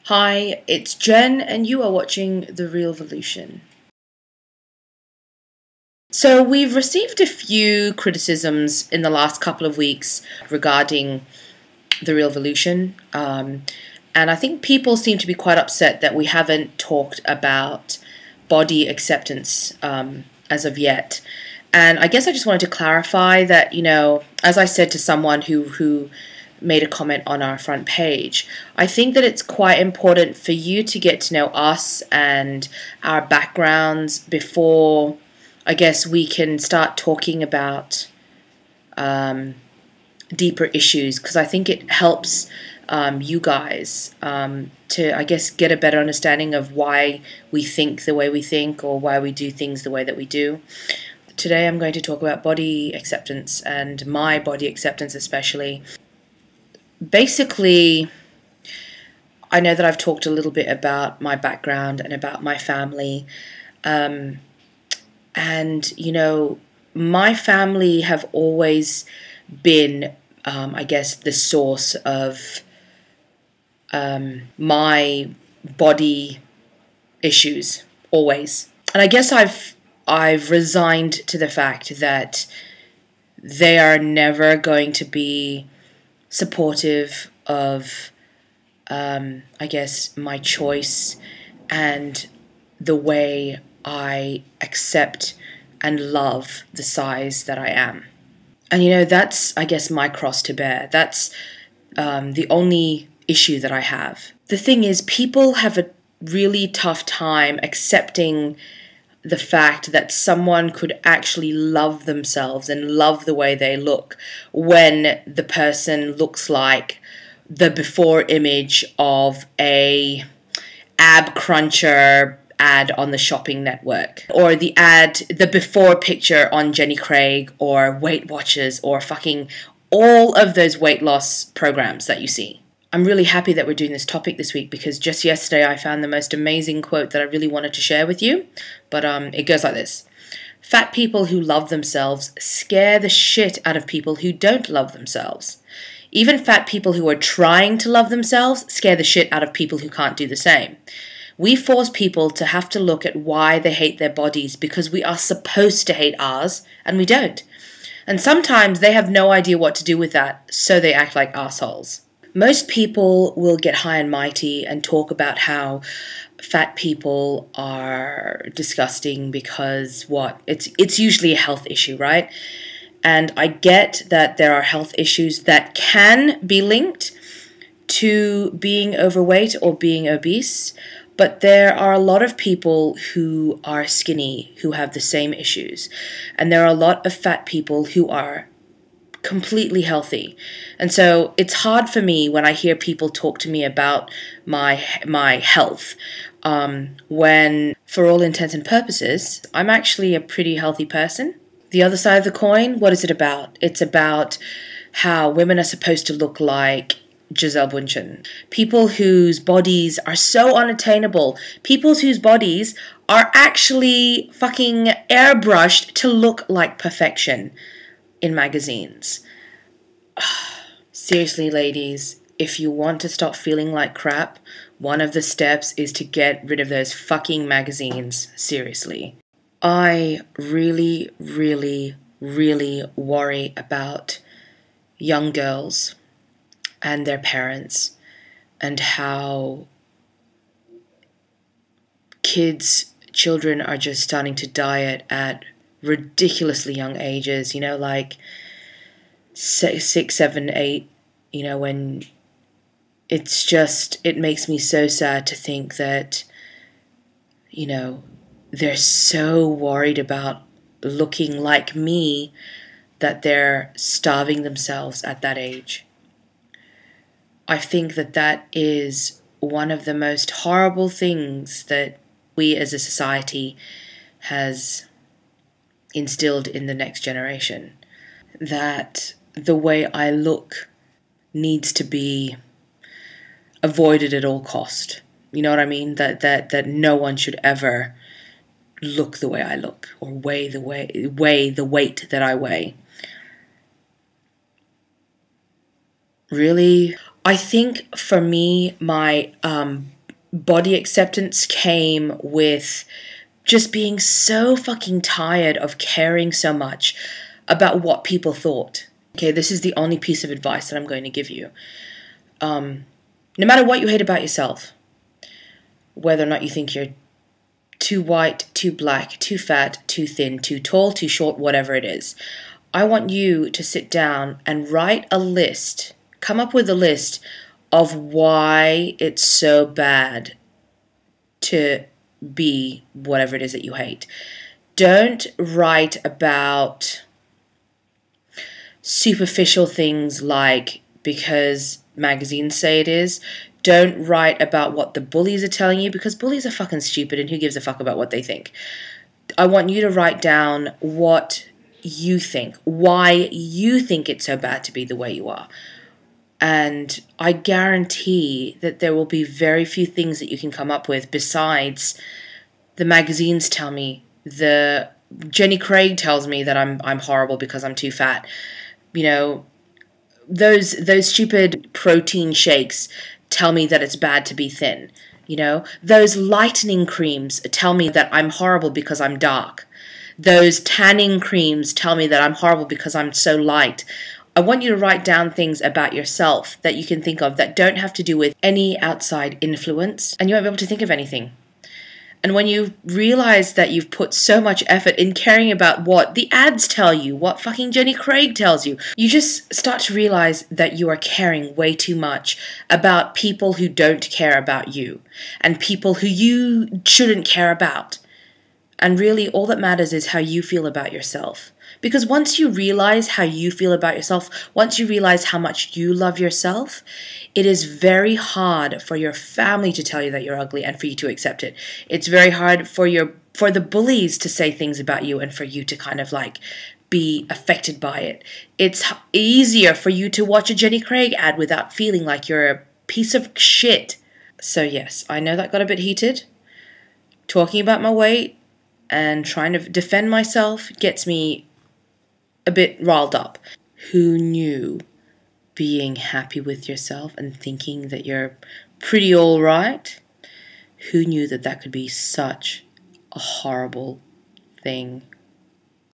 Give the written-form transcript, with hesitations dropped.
Hi, it's Jen, and you are watching The Real Evolution. So, we've received a few criticisms in the last couple of weeks regarding The Real Evolution, and I think people seem to be quite upset that we haven't talked about body acceptance as of yet. And I guess I just wanted to clarify that, as I said to someone who made a comment on our front page, I think that it's quite important for you to get to know us and our backgrounds before, I guess, we can start talking about deeper issues, because I think it helps you guys to, I guess, get a better understanding of why we think the way we think or why we do things the way that we do. Today I'm going to talk about body acceptance, and my body acceptance especially. Basically, I know that I've talked a little bit about my background and about my family. And, my family have always been, I guess, the source of my body issues, always. And I guess I've resigned to the fact that they are never going to be supportive of, I guess, my choice and the way I accept and love the size that I am. And that's, I guess, my cross to bear. That's the only issue that I have. The thing is, people have a really tough time accepting the fact that someone could actually love themselves and love the way they look when the person looks like the before image of a ab cruncher ad on the shopping network, or the before picture on Jenny Craig or Weight Watchers or fucking all of those weight loss programs that you see. I'm really happy that we're doing this topic this week, because just yesterday I found the most amazing quote that I really wanted to share with you. But it goes like this: fat people who love themselves scare the shit out of people who don't love themselves. Even fat people who are trying to love themselves scare the shit out of people who can't do the same. We force people to have to look at why they hate their bodies because we are supposed to hate ours, and we don't. And sometimes they have no idea what to do with that, so they act like assholes. Most people will get high and mighty and talk about how fat people are disgusting because it's usually a health issue, right? And I get that there are health issues that can be linked to being overweight or being obese, but there are a lot of people who are skinny who have the same issues. And there are a lot of fat people who are completely healthy. And so it's hard for me when I hear people talk to me about my health, when, for all intents and purposes, I'm actually a pretty healthy person. The other side of the coin, what is it about? It's about how women are supposed to look like Gisele Bündchen. People whose bodies are so unattainable. People whose bodies are actually fucking airbrushed to look like perfection in magazines. Seriously, ladies, if you want to stop feeling like crap, one of the steps is to get rid of those fucking magazines. Seriously. I really, really, really worry about young girls and their parents, and how children are just starting to diet at ridiculously young ages, like 6, 7, 8, when it makes me so sad to think that, they're so worried about looking like me that they're starving themselves at that age. I think that is one of the most horrible things that we as a society has instilled in the next generation. That the way I look needs to be avoided at all cost. You know what I mean? That no one should ever look the way I look, or weigh the weight that I weigh. Really, I think for me, my body acceptance came with just being so fucking tired of caring so much about what people thought. Okay, this is the only piece of advice that I'm going to give you. No matter what you hate about yourself, whether or not you think you're too white, too black, too fat, too thin, too tall, too short, whatever it is, I want you to sit down and write a list, come up with a list of why it's so bad to be whatever it is that you hate. Don't write about superficial things like because magazines say it is. Don't write about what the bullies are telling you, because bullies are fucking stupid and who gives a fuck about what they think. I want you to write down what you think, why you think it's so bad to be the way you are. And I guarantee that there will be very few things that you can come up with besides the magazines tell me, the Jenny Craig tells me that I'm horrible because I'm too fat. You know, those stupid protein shakes tell me that it's bad to be thin. You know, those lightening creams tell me that I'm horrible because I'm dark. Those tanning creams tell me that I'm horrible because I'm so light. I want you to write down things about yourself that you can think of that don't have to do with any outside influence, and you won't be able to think of anything. And when you realize that you've put so much effort in caring about what the ads tell you, what fucking Jenny Craig tells you, you just start to realize that you are caring way too much about people who don't care about you and people who you shouldn't care about. And really, all that matters is how you feel about yourself. Because once you realize how you feel about yourself, once you realize how much you love yourself, it is very hard for your family to tell you that you're ugly and for you to accept it. It's very hard for the bullies to say things about you and for you to kind of like be affected by it. It's easier for you to watch a Jenny Craig ad without feeling like you're a piece of shit. So yes, I know that got a bit heated. Talking about my weight and trying to defend myself gets me a bit riled up. Who knew being happy with yourself and thinking that you're pretty all right? Who knew that that could be such a horrible thing?